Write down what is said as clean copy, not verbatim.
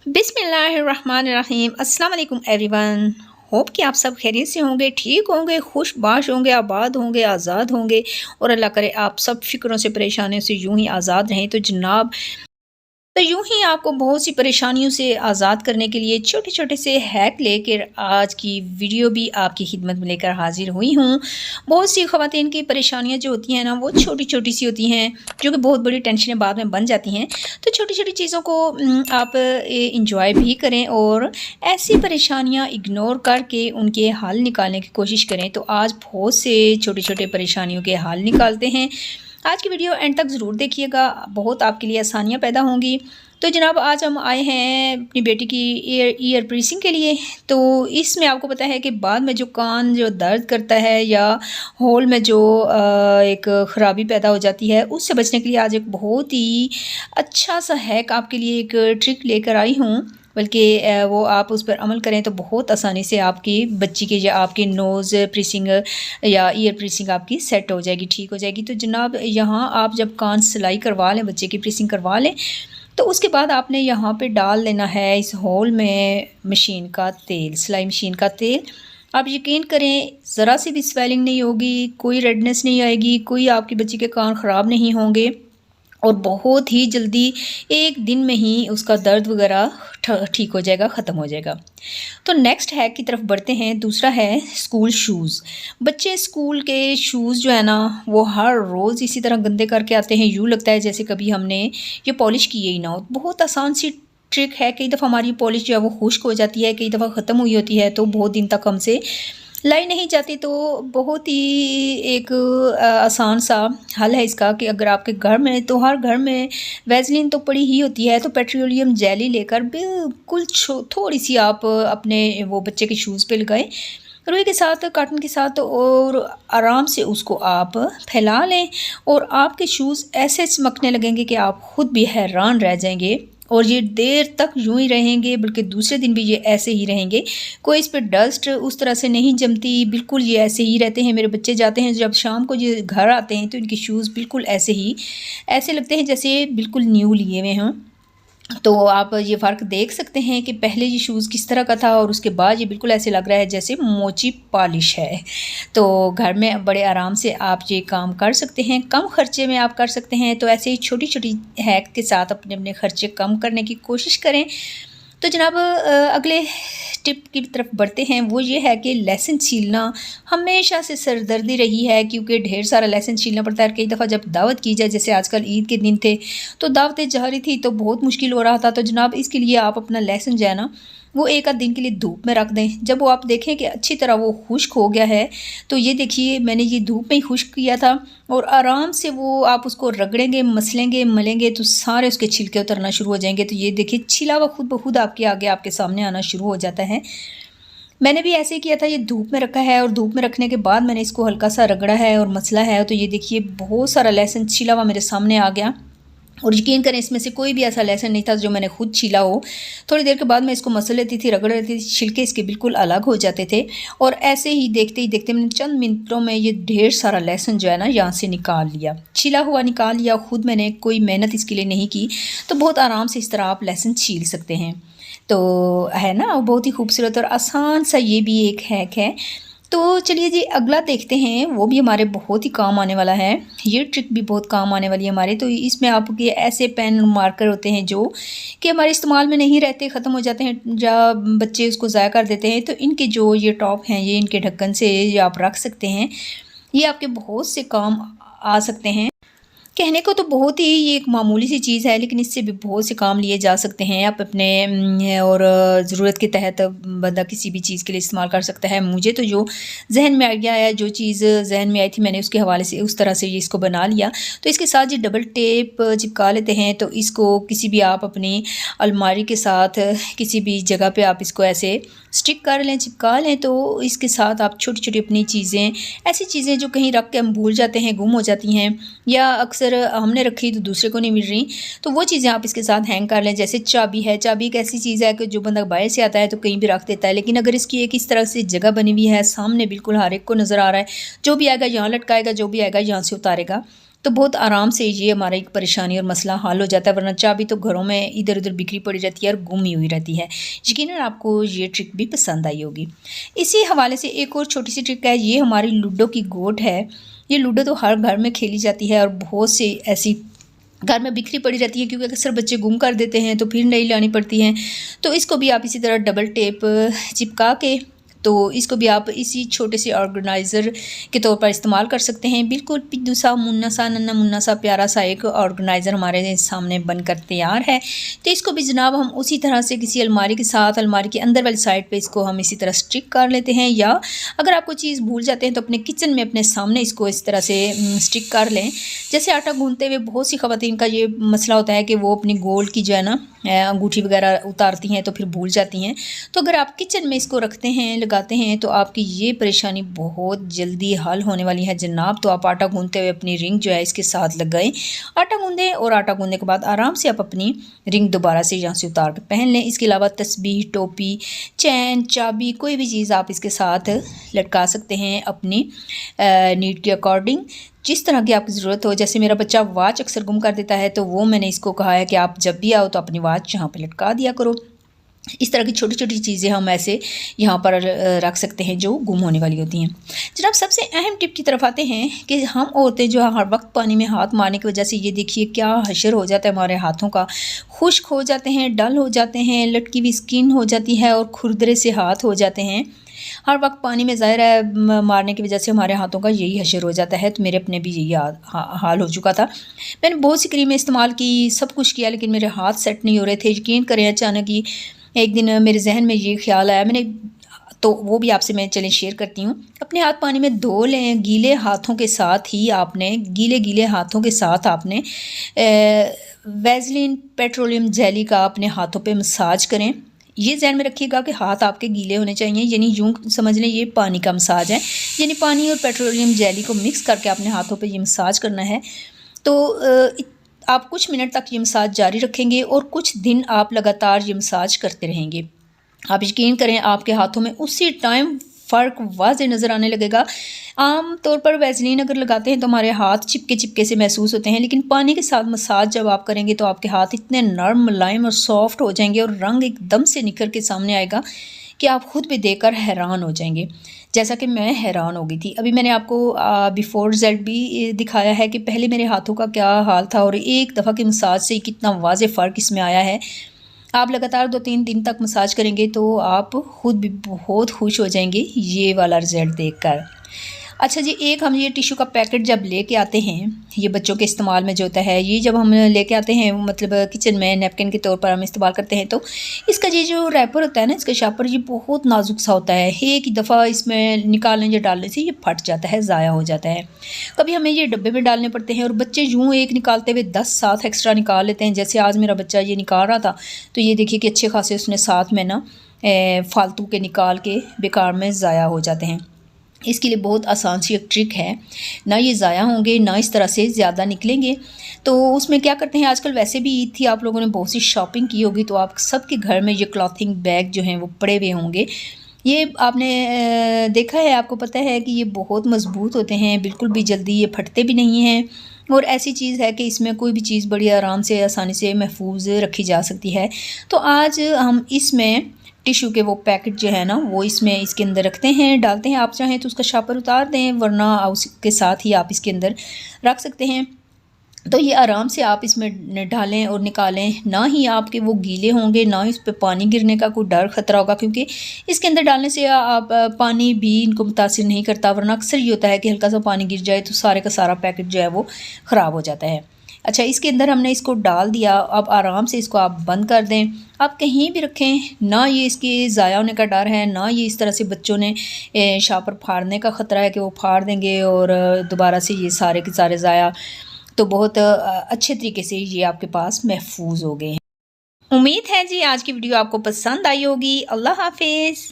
बिस्मिल्लाहिर्रहमानिर्रहीम अस्सलाम वालेकुम एवरीवन। होप कि आप सब खैरियत से होंगे, ठीक होंगे, खुशबाश होंगे, आबाद होंगे, आज़ाद होंगे और अल्लाह करे आप सब फ़िक्रों से परेशानियों से यूं ही आज़ाद रहें। तो जनाब, तो यूं ही आपको बहुत सी परेशानियों से आज़ाद करने के लिए छोटे छोटे से हैक लेकर आज की वीडियो भी आपकी खिदमत में लेकर हाजिर हुई हूँ। बहुत सी ख़वातीन की परेशानियाँ जो होती हैं ना, वो छोटी छोटी सी होती हैं, जो कि बहुत बड़ी टेंशनें बाद में बन जाती हैं। तो छोटी छोटी चीज़ों को आप इंजॉय भी करें और ऐसी परेशानियाँ इग्नोर करके उनके हल निकालने की कोशिश करें। तो आज बहुत से छोटे छोटे परेशानियों के हल निकालते हैं। आज की वीडियो एंड तक ज़रूर देखिएगा, बहुत आपके लिए आसानियाँ पैदा होंगी। तो जनाब, आज हम आए हैं अपनी बेटी की ईयर प्रीसिंग के लिए। तो इसमें आपको पता है कि बाद में जो कान जो दर्द करता है या होल में जो एक ख़राबी पैदा हो जाती है, उससे बचने के लिए आज एक बहुत ही अच्छा सा हैक आपके लिए एक ट्रिक लेकर आई हूँ। बल्कि वो आप उस पर अमल करें तो बहुत आसानी से आपकी बच्ची की या आपकी नोज़ प्रीसिंग या ईयर प्रीसिंग आपकी सेट हो जाएगी, ठीक हो जाएगी। तो जनाब, यहाँ आप जब कान सिलाई करवा लें, बच्चे की प्रीसिंग करवा लें, तो उसके बाद आपने यहाँ पे डाल लेना है इस होल में मशीन का तेल, सिलाई मशीन का तेल। आप यकीन करें, ज़रा सी भी स्वेलिंग नहीं होगी, कोई रेडनेस नहीं आएगी, कोई आपकी बच्ची के कान ख़राब नहीं होंगे और बहुत ही जल्दी एक दिन में ही उसका दर्द वगैरह ठीक हो जाएगा, ख़त्म हो जाएगा। तो नेक्स्ट हैक की तरफ बढ़ते हैं। दूसरा है स्कूल शूज़। बच्चे स्कूल के शूज़ जो है ना, वो हर रोज़ इसी तरह गंदे करके आते हैं, यूँ लगता है जैसे कभी हमने ये पॉलिश किए ही ना हो। बहुत आसान सी ट्रिक है। कई दफ़ा हमारी पॉलिश जो है वो खुश्क हो जाती है, कई दफ़ा ख़त्म हुई होती है, तो बहुत दिन तक हमसे लाई नहीं जाती। तो बहुत ही एक आसान सा हल है इसका कि अगर आपके घर में, तो हर घर में वैसलीन तो पड़ी ही होती है, तो पेट्रोलियम जेली लेकर बिल्कुल थोड़ी सी आप अपने वो बच्चे के शूज़ पे लगाएं, रुई के साथ, कॉटन के साथ, और आराम से उसको आप फैला लें और आपके शूज़ ऐसे चमकने लगेंगे कि आप ख़ुद भी हैरान रह जाएंगे। और ये देर तक यूं ही रहेंगे, बल्कि दूसरे दिन भी ये ऐसे ही रहेंगे। कोई इस पे डस्ट उस तरह से नहीं जमती, बिल्कुल ये ऐसे ही रहते हैं। मेरे बच्चे जाते हैं, जब शाम को ये घर आते हैं, तो इनके शूज़ बिल्कुल ऐसे लगते हैं जैसे बिल्कुल न्यू लिए हुए हों। तो आप ये फ़र्क देख सकते हैं कि पहले ये शूज़ किस तरह का था और उसके बाद ये बिल्कुल ऐसे लग रहा है जैसे मोची पॉलिश है। तो घर में बड़े आराम से आप ये काम कर सकते हैं, कम खर्चे में आप कर सकते हैं। तो ऐसे ही छोटी छोटी हैक के साथ अपने अपने खर्चे कम करने की कोशिश करें। तो जनाब, अगले टिप की तरफ बढ़ते हैं। वो ये है कि लहसुन छीलना हमेशा से सरदर्दी रही है, क्योंकि ढेर सारा लहसुन छीलना पड़ता है। कई दफ़ा जब दावत की जाए, जैसे आजकल ईद के दिन थे, तो दावतें जा रही थी, तो बहुत मुश्किल हो रहा था। तो जनाब, इसके लिए आप अपना लहसुन जो है ना, वो एक आध दिन के लिए धूप में रख दें। जब वो आप देखें कि अच्छी तरह वो खुश्क हो गया है, तो ये देखिए, मैंने ये धूप में ही खुश्क किया था, और आराम से वो आप उसको रगड़ेंगे, मसलेंगे, मलेंगे, तो सारे उसके छिलके उतरना शुरू हो जाएंगे। तो ये देखिए, छिला हुआ खुद ब खुद आपके आगे आपके सामने आना शुरू हो जाता है। मैंने भी ऐसे ही किया था, ये धूप में रखा है और धूप में रखने के बाद मैंने इसको हल्का सा रगड़ा है और मसला है। तो ये देखिए, बहुत सारा लहसुन छिला हुआ मेरे सामने आ गया। और यकीन करें, इसमें से कोई भी ऐसा लहसुन नहीं था जो मैंने खुद छीला हो। थोड़ी देर के बाद मैं इसको मसल लेती थी, रगड़ लेती थी, छिलके इसके बिल्कुल अलग हो जाते थे। और ऐसे ही देखते ही देखते मैंने चंद मिनटों में ये ढेर सारा लहसुन जो है ना, यहाँ से निकाल लिया, छिला हुआ निकाल लिया। खुद मैंने कोई मेहनत इसके लिए नहीं की। तो बहुत आराम से इस तरह आप लहसुन छील सकते हैं। तो है ना, बहुत ही खूबसूरत और आसान सा ये भी एक हैक है। तो चलिए जी, अगला देखते हैं। वो भी हमारे बहुत ही काम आने वाला है। ये ट्रिक भी बहुत काम आने वाली है हमारे। तो इसमें आपके ऐसे पेन मार्कर होते हैं जो कि हमारे इस्तेमाल में नहीं रहते, ख़त्म हो जाते हैं, जब बच्चे उसको ज़ाया कर देते हैं। तो इनके जो ये टॉप हैं, ये इनके ढक्कन से ये आप रख सकते हैं। ये आपके बहुत से काम आ सकते हैं। कहने को तो बहुत ही ये एक मामूली सी चीज़ है, लेकिन इससे भी बहुत से काम लिए जा सकते हैं। आप अपने और ज़रूरत के तहत बंदा किसी भी चीज़ के लिए इस्तेमाल कर सकता है। मुझे तो जो जहन में आइडिया आया, जो चीज़ जहन में आई थी, मैंने उसके हवाले से उस तरह से ये इसको बना लिया। तो इसके साथ ये डबल टेप चिपका लेते हैं। तो इसको किसी भी आप अपनी अलमारी के साथ किसी भी जगह पे आप इसको ऐसे स्टिक कर लें, चिपका लें। तो इसके साथ आप छोटी छोटी अपनी चीज़ें, ऐसी चीज़ें जो कहीं रख के हम भूल जाते हैं, गुम हो जाती हैं, या अक्सर हमने रखी तो दूसरे को नहीं मिल रही, तो वो चीज़ें आप इसके साथ हैंग कर लें। जैसे चाबी है, चाबी एक ऐसी चीज़ है कि जो बंदा बाहर से आता है तो कहीं भी रख देता है, लेकिन अगर इसकी एक इस तरह से जगह बनी हुई है, सामने बिल्कुल हर एक को नज़र आ रहा है, जो भी आएगा यहाँ लटकाएगा, जो भी आएगा यहाँ से उतारेगा। तो बहुत आराम से ये हमारा एक परेशानी और मसला हल हो जाता है, वरना चाबी तो घरों में इधर उधर बिखरी पड़ी रहती है और गुम ही हुई रहती है। यकीनन आपको ये ट्रिक भी पसंद आई होगी। इसी हवाले से एक और छोटी सी ट्रिक है, ये हमारी लूडो की गोट है। ये लूडो तो हर घर में खेली जाती है और बहुत सी ऐसी घर में बिखरी पड़ी रहती है, क्योंकि अक्सर बच्चे गुम कर देते हैं तो फिर नई लानी पड़ती हैं। तो इसको भी आप इसी तरह डबल टेप चिपका के तो इसको भी आप इसी छोटे से ऑर्गेनाइज़र के तौर पर इस्तेमाल कर सकते हैं। बिल्कुल पिद्दू सा मुन्ना सा नन्ना मुन्ना सा प्यारा सा एक ऑर्गेनाइज़र हमारे सामने बनकर तैयार है। तो इसको भी जनाब हम उसी तरह से किसी अलमारी के साथ, अलमारी के अंदर वाली साइड पे इसको हम इसी तरह स्टिक कर लेते हैं, या अगर आप कोई चीज़ भूल जाते हैं तो अपने किचन में अपने सामने इसको इस तरह से स्टिक कर लें। जैसे आटा गूंथते हुए बहुत सी ख़वातीन का ये मसला होता है कि वो अपनी गोल्ड की जो है ना अंगूठी वगैरह उतारती हैं तो फिर भूल जाती हैं। तो अगर आप किचन में इसको रखते हैं, लगाते हैं, तो आपकी ये परेशानी बहुत जल्दी हल होने वाली है जनाब। तो आप आटा गूंथते हुए अपनी रिंग जो है इसके साथ लगाएं, आटा गूंदें, और आटा गूंदने के बाद आराम से आप अपनी रिंग दोबारा से यहाँ से उतार कर पहन लें। इसके अलावा तस्बीह, टोपी, चैन, चाबी, कोई भी चीज़ आप इसके साथ लटका सकते हैं अपनी नीड के अकॉर्डिंग, जिस तरह की आपकी ज़रूरत हो। जैसे मेरा बच्चा वॉच अक्सर गुम कर देता है, तो वो मैंने इसको कहा है कि आप जब भी आओ तो अपनी वॉच यहाँ पे लटका दिया करो। इस तरह की छोटी छोटी चीज़ें हम ऐसे यहाँ पर रख सकते हैं जो गुम होने वाली होती हैं। जनाब सबसे अहम टिप की तरफ आते हैं कि हम औरतें जो हर वक्त पानी में हाथ मारने की वजह से ये देखिए क्या हशर हो जाता है हमारे हाथों का, खुश्क हो जाते हैं, डल हो जाते हैं, लटकी हुई स्किन हो जाती है और खुरदरे से हाथ हो जाते हैं। हर वक्त पानी में ज़ाहिर है मारने की वजह से हमारे हाथों का यही हशर हो जाता है। तो मेरे अपने भी यही हाल हो चुका था। मैंने बहुत सी क्रीमें इस्तेमाल की, सब कुछ किया, लेकिन मेरे हाथ सेट नहीं हो रहे थे। यकीन करें अचानक ही एक दिन मेरे जहन में ये ख्याल आया, मैंने तो वो भी आपसे मैं चलें शेयर करती हूँ। अपने हाथ पानी में धो लें, गीले हाथों के साथ ही आपने गीले हाथों के साथ आपने वैसलीन पेट्रोलियम जेली का अपने हाथों पे मसाज करें। ये ध्यान में रखिएगा कि हाथ आपके गीले होने चाहिए, यानी यूँ समझ लें ये पानी का मसाज है, यानी पानी और पेट्रोलियम जेली को मिक्स करके अपने हाथों पे ये मसाज करना है। तो आप कुछ मिनट तक ये मसाज जारी रखेंगे और कुछ दिन आप लगातार ये मसाज करते रहेंगे। आप यकीन करें आपके हाथों में उसी टाइम फ़र्क वाज़े नज़र आने लगेगा। आम तौर पर वैसलीन अगर लगाते हैं तो हमारे हाथ चिपके चिपके से महसूस होते हैं, लेकिन पानी के साथ मसाज जब आप करेंगे तो आपके हाथ इतने नरम, मुलायम और सॉफ्ट हो जाएंगे और रंग एकदम से निखर के सामने आएगा कि आप ख़ुद भी देखकर हैरान हो जाएंगे, जैसा कि मैं हैरान हो गई थी। अभी मैंने आपको बिफ़ोर रिज़ल्ट भी दिखाया है कि पहले मेरे हाथों का क्या हाल था और एक दफ़ा की मसाज से कितना वाज़े फ़र्क इसमें आया है। आप लगातार 2-3 दिन तक मसाज करेंगे तो आप ख़ुद भी बहुत खुश हो जाएंगे ये वाला रिज़ल्ट देखकर। अच्छा जी, एक हम ये टिश्यू का पैकेट जब लेके आते हैं, ये बच्चों के इस्तेमाल में जो होता है, ये जब हम लेके आते हैं मतलब किचन में नैपकिन के तौर पर हम इस्तेमाल करते हैं, तो इसका ये जो रैपर होता है ना, इसका शापर, ये बहुत नाजुक सा होता है। एक ही दफ़ा इसमें निकालने या डालने से ये फट जाता है, ज़ाया हो जाता है। कभी हमें ये डब्बे में डालने पड़ते हैं और बच्चे यूँ एक निकालते हुए 10 साथ एक्स्ट्रा निकाल लेते हैं। जैसे आज मेरा बच्चा ये निकाल रहा था तो ये देखिए कि अच्छे खासे उसने साथ में ना फालतू के निकाल के बेकार में ज़ाया हो जाते हैं। इसके लिए बहुत आसान सी एक ट्रिक है, ना ये ज़ाया होंगे ना इस तरह से ज़्यादा निकलेंगे। तो उसमें क्या करते हैं, आजकल वैसे भी ईद थी, आप लोगों ने बहुत सी शॉपिंग की होगी, तो आप सबके घर में ये क्लॉथिंग बैग जो हैं वो पड़े हुए होंगे। ये आपने देखा है, आपको पता है कि ये बहुत मज़बूत होते हैं, बिल्कुल भी जल्दी ये फटते भी नहीं हैं, और ऐसी चीज़ है कि इसमें कोई भी चीज़ बड़ी आराम से आसानी से महफूज रखी जा सकती है। तो आज हम इसमें टिश्यू के वो पैकेट जो है ना वो इसमें इसके अंदर रखते हैं, डालते हैं। आप चाहें तो उसका शापर उतार दें, वरना उसके साथ ही आप इसके अंदर रख सकते हैं। तो ये आराम से आप इसमें डालें और निकालें, ना ही आपके वो गीले होंगे, ना ही उस पर पानी गिरने का कोई डर ख़तरा होगा, क्योंकि इसके अंदर डालने से आप पानी भी इनको मुतासिर नहीं करता, वरना अक्सर ये होता है कि हल्का सा पानी गिर जाए तो सारे का सारा पैकेट जो है वो ख़राब हो जाता है। अच्छा, इसके अंदर हमने इसको डाल दिया, अब आराम से इसको आप बंद कर दें। आप कहीं भी रखें, ना ये इसके ज़ाया होने का डर है, ना ये इस तरह से बच्चों ने शापर फाड़ने का ख़तरा है कि वो फाड़ देंगे और दोबारा से ये सारे के सारे ज़ाया। तो बहुत अच्छे तरीके से ये आपके पास महफूज हो गए हैं। उम्मीद है जी आज की वीडियो आपको पसंद आई होगी। अल्लाह हाफिज़।